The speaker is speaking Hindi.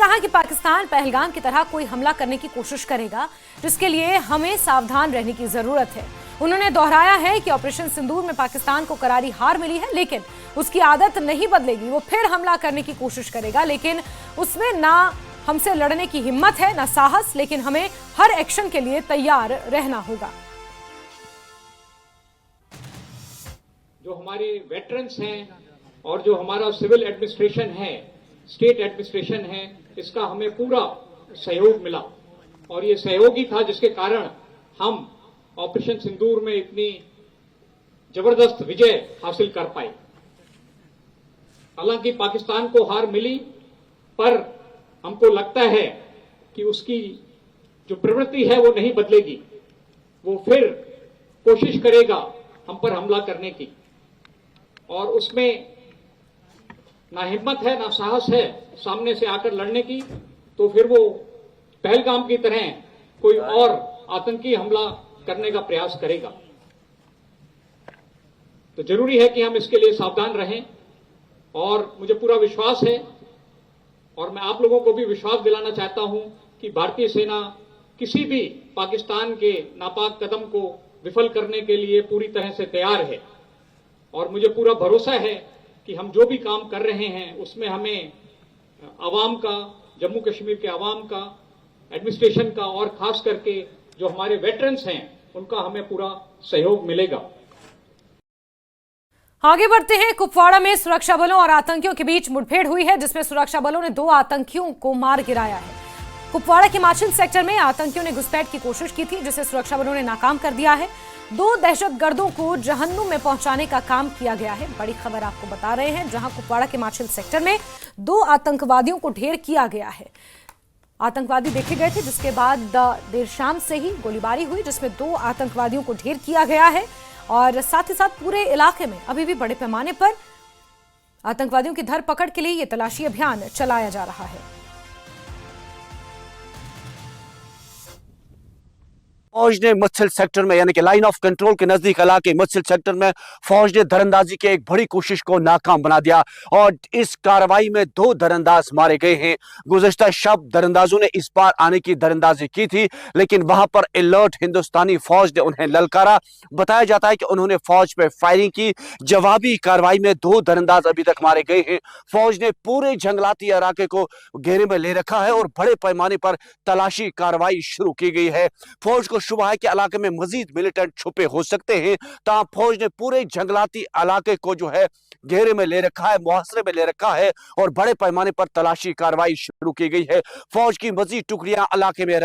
कहा कि पाकिस्तान पहलगाम की तरह कोई हमला करने की कोशिश करेगा, जिसके लिए हमें सावधान रहने की जरूरत है। उन्होंने दोहराया है कि ऑपरेशन सिंदूर में पाकिस्तान को करारी हार मिली है, लेकिन उसकी आदत नहीं बदलेगी। वो फिर हमला करने की कोशिश करेगा, लेकिन उसमें ना हमसे लड़ने की हिम्मत है ना साहस, लेकिन हमें हर एक्शन के लिए तैयार रहना होगा। जो हमारे वेटरन्स हैं और जो हमारा सिविल एडमिनिस्ट्रेशन है, स्टेट एडमिनिस्ट्रेशन है, इसका हमें पूरा सहयोग मिला और ये सहयोग ही था जिसके कारण हम ऑपरेशन सिंदूर में इतनी जबरदस्त विजय हासिल कर पाए। हालांकि पाकिस्तान को हार मिली, पर हमको लगता है कि उसकी जो प्रवृत्ति है वो नहीं बदलेगी। वो फिर कोशिश करेगा हम पर हमला करने की, और उसमें ना हिम्मत है ना साहस है सामने से आकर लड़ने की, तो फिर वो पहलगाम की तरह कोई और आतंकी हमला करने का प्रयास करेगा। तो जरूरी है कि हम इसके लिए सावधान रहें, और मुझे पूरा विश्वास है और मैं आप लोगों को भी विश्वास दिलाना चाहता हूं कि भारतीय सेना किसी भी पाकिस्तान के नापाक कदम को विफल करने के लिए पूरी तरह से तैयार है। और मुझे पूरा भरोसा है कि हम जो भी काम कर रहे हैं उसमें हमें आवाम का, जम्मू कश्मीर के आवाम का, एडमिनिस्ट्रेशन का और खास करके जो हमारे वेटरन्स हैं उनका हमें पूरा सहयोग मिलेगा। आगे बढ़ते हैं। कुपवाड़ा में सुरक्षा बलों और आतंकियों के बीच मुठभेड़ हुई है, जिसमें सुरक्षा बलों ने 2 आतंकियों को मार गिराया है। कुपवाड़ा के माछिल सेक्टर में आतंकियों ने घुसपैठ की कोशिश की थी, जिसे सुरक्षा बलों ने नाकाम कर दिया है। 2 दहशतगर्दों को जहन्नुम में पहुंचाने का काम किया गया है। बड़ी खबर आपको बता रहे हैं, जहां कुपवाड़ा के माछिल सेक्टर में 2 आतंकवादियों को ढेर किया गया है। आतंकवादी देखे गए थे, जिसके बाद देर शाम से ही गोलीबारी हुई, जिसमें 2 आतंकवादियों को ढेर किया गया है। और साथ ही साथ पूरे इलाके में अभी भी बड़े पैमाने पर आतंकवादियों की धरपकड़ के लिए यह तलाशी अभियान चलाया जा रहा है। फौज ने मछिल सेक्टर में यानी कि लाइन ऑफ कंट्रोल के नजदीक इलाके मछिल सेक्टर में फौज ने दरअंदाजी की एक बड़ी कोशिश को नाकाम बना दिया और इस कार्रवाई में 2 दरअंदाज मारे गए हैं। गुज़श्ता शब दरअंदाजों ने इस पार आने की दरअंदाजी की थी, लेकिन वहां पर अलर्ट हिंदुस्तानी फौज ने उन्हें ललकारा। बताया जाता है कि उन्होंने फौज पर फायरिंग की। जवाबी कार्रवाई में 2 दरअंदाज अभी तक मारे गए हैं। फौज ने पूरे जंगलाती इलाके को घेरे में ले रखा है और बड़े पैमाने पर तलाशी कार्रवाई शुरू की गई है। फौज को शुबा है कि इलाके में मजीद मिलिटेंट छुपे हो सकते हैं, ताकि फौज ने पूरे जंगलाती इलाके को जो है घेरे में ले रखा है, मुहासरे में ले रखा है और बड़े पैमाने पर तलाशी कार्रवाई शुरू की गई है। फौज की मजीद टुकड़ियां इलाके में